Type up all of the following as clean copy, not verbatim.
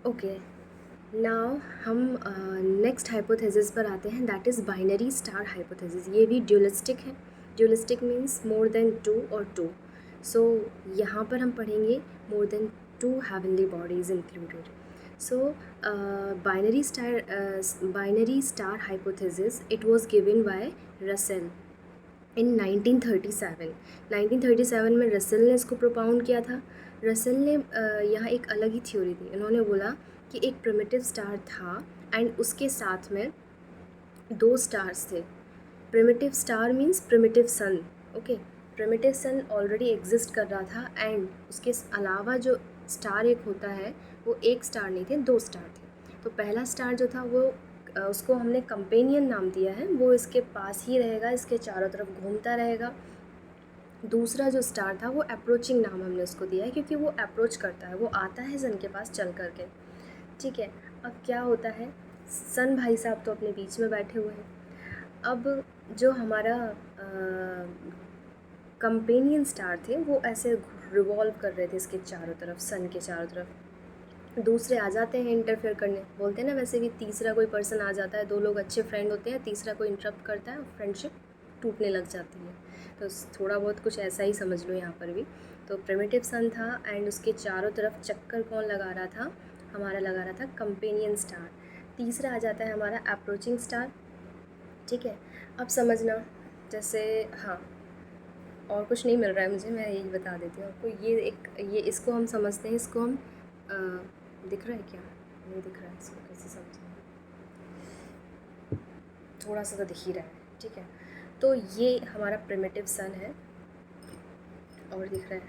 Okay, now हम next hypothesis पर आते हैं, that is binary star hypothesis. ये भी ड्यूलिस्टिक है। Dualistic means more than two और टू। सो यहाँ पर हम पढ़ेंगे more than two heavenly bodies included. So binary star hypothesis, it was given by Russell in 1937। 1937 में रसेल ने इसको प्रोपाउंड किया था। रसेल ने यहाँ एक अलग ही थ्योरी दी। उन्होंने बोला कि एक प्रिमिटिव स्टार था एंड उसके साथ में दो स्टार्स थे। प्रिमिटिव स्टार मीन्स प्रिमिटिव सन। ओके, प्रिमिटिव सन ऑलरेडी एग्जिस्ट कर रहा था एंड उसके अलावा जो स्टार एक होता है वो एक स्टार नहीं थे, दो स्टार थे। तो पहला स्टार जो था वो उसको हमने कंपेनियन नाम दिया है, वो इसके पास ही रहेगा, इसके चारों तरफ घूमता रहेगा। दूसरा जो स्टार था वो अप्रोचिंग नाम हमने उसको दिया है, क्योंकि वो अप्रोच करता है, वो आता है सन के पास चल करके। ठीक है, अब क्या होता है, सन भाई साहब तो अपने बीच में बैठे हुए हैं। अब जो हमारा कंपेनियन स्टार थे वो ऐसे रिवॉल्व कर रहे थे इसके चारों तरफ, सन के चारों तरफ। दूसरे आ जाते हैं इंटरफेयर करने, बोलते हैं ना, वैसे भी तीसरा कोई पर्सन आ जाता है, दो लोग अच्छे फ्रेंड होते हैं, तीसरा कोई इंटरप्ट करता है, फ्रेंडशिप टूटने लग जाती है। तो थोड़ा बहुत कुछ ऐसा ही समझ लो यहाँ पर भी। तो प्रिमिटिव सन था एंड उसके चारों तरफ चक्कर कौन लगा रहा था, हमारा लगा रहा था कंपेनियन स्टार। तीसरा आ जाता है हमारा अप्रोचिंग स्टार। ठीक है, अब समझना, जैसे हाँ, और कुछ नहीं मिल रहा है मुझे, मैं यही बता देती हूँ आपको। ये इसको हम समझते हैं, इसको हम दिख रहा है क्या, नहीं दिख रहा है, इसको कैसे समझें, थोड़ा सा तो दिख ही रहा है। ठीक है, तो ये हमारा प्रिमिटिव सन है, और दिख रहा है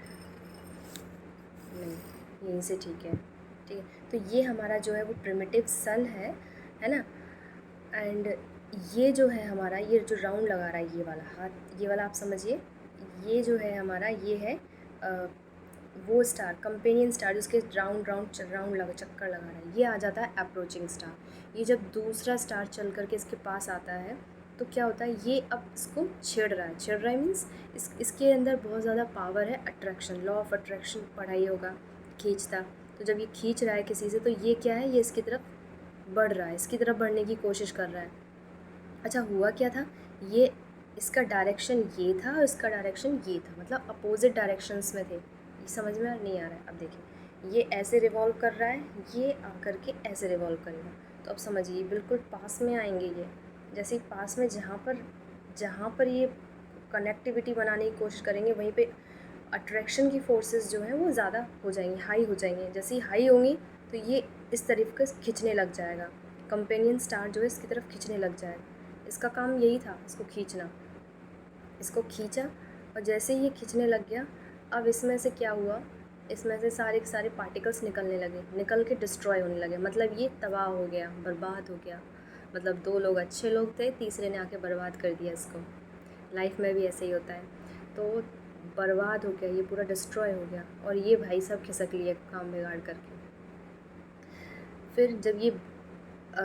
नहीं, यहीं से ठीक है। ठीक है, तो ये हमारा जो है वो प्रिमिटिव सन है ना। एंड ये जो है हमारा, ये जो राउंड लगा रहा है ये वाला हाथ, ये वाला आप समझिए, ये जो है हमारा, ये है वो स्टार, कंपेनियन स्टार, जिसके राउंड राउंड चक्कर लगा रहा है, ये आ जाता है अप्रोचिंग स्टार। ये जब दूसरा स्टार चल करके इसके पास आता है तो क्या होता है, ये अब इसको छेड़ रहा है मीन्स इसके अंदर बहुत ज़्यादा पावर है, अट्रैक्शन, लॉ ऑफ अट्रैक्शन पढ़ा ही होगा, खींचता। तो जब ये खींच रहा है किसी से, तो ये क्या है, ये इसकी तरफ बढ़ रहा है, इसकी तरफ बढ़ने की कोशिश कर रहा है। अच्छा, हुआ क्या था, ये इसका डायरेक्शन ये था और इसका डायरेक्शन ये था, मतलब अपोजिट डायरेक्शंस में थे। ये समझ में नहीं आ रहा है, अब देखिए, ये ऐसे रिवॉल्व कर रहा है, ये आकर के ऐसे रिवॉल्व करेगा। तो अब समझिए, बिल्कुल पास में आएंगे ये, जैसे ही पास में जहाँ पर ये कनेक्टिविटी बनाने की कोशिश करेंगे, वहीं पे अट्रैक्शन की फोर्सेस जो हैं वो ज़्यादा हो जाएंगी, हाई हो जाएंगी। जैसे ही हाई होंगी तो ये इस तरफ का खींचने लग जाएगा, कंपेनियन स्टार जो है इसकी तरफ खींचने लग जाएगा। इसका काम यही था, इसको खींचना। इसको खींचा और जैसे ही ये खींचने लग गया, अब इसमें से क्या हुआ, इसमें से सारे के सारे पार्टिकल्स निकलने लगे, निकल के डिस्ट्रॉय होने लगे, मतलब ये तबाह हो गया, बर्बाद हो गया। मतलब दो लोग अच्छे लोग थे, तीसरे ने आके बर्बाद कर दिया इसको। लाइफ में भी ऐसे ही होता है। तो बर्बाद हो गया, ये पूरा डिस्ट्रॉय हो गया, और ये भाई सब खिसक लिए काम बिगाड़ करके। फिर जब ये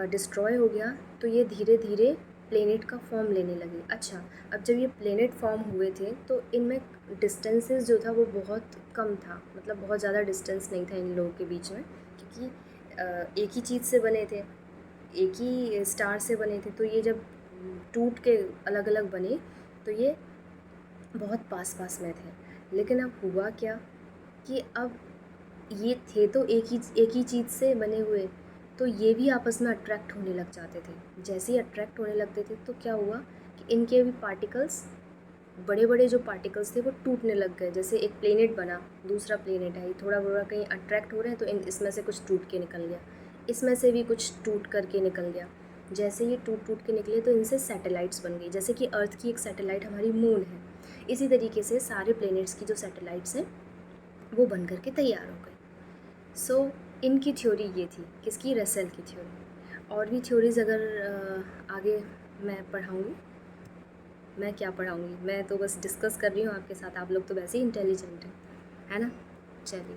डिस्ट्रॉय हो गया तो ये धीरे धीरे प्लेनेट का फॉर्म लेने लगे। अच्छा, अब जब ये प्लेनेट फॉर्म हुए थे तो इनमें डिस्टेंसेस जो था वो बहुत कम था, मतलब बहुत ज़्यादा डिस्टेंस नहीं था इन लोगों के बीच में, क्योंकि एक ही चीज़ से बने थे, एक ही स्टार से बने थे। तो ये जब टूट के अलग अलग बने तो ये बहुत पास पास में थे। लेकिन अब हुआ क्या कि अब ये थे तो एक ही चीज़ से बने हुए, तो ये भी आपस में अट्रैक्ट होने लग जाते थे। जैसे ही अट्रैक्ट होने लगते थे तो क्या हुआ कि इनके भी पार्टिकल्स, बड़े बड़े जो पार्टिकल्स थे वो टूटने लग गए। जैसे एक प्लेनेट बना, दूसरा प्लेनेट है, थोड़ा बड़ा कहीं अट्रैक्ट हो रहे हैं तो इसमें से कुछ टूट के निकल गया, इसमें से भी कुछ टूट करके निकल गया। जैसे ये टूट के निकले तो इनसे सैटेलाइट्स बन गई, जैसे कि अर्थ की एक सैटेलाइट हमारी मून है, इसी तरीके से सारे प्लेनेट्स की जो सैटेलाइट्स हैं वो बन करके तैयार हो गए। सो इनकी थ्योरी ये थी, किसकी, रसेल की थ्योरी। और भी थ्योरीज़ अगर आगे मैं पढ़ाऊँगी, मैं क्या पढ़ाऊँगी, मैं तो बस डिस्कस कर रही हूँ आपके साथ, आप लोग तो वैसे ही इंटेलिजेंट हैं, है ना। चलिए।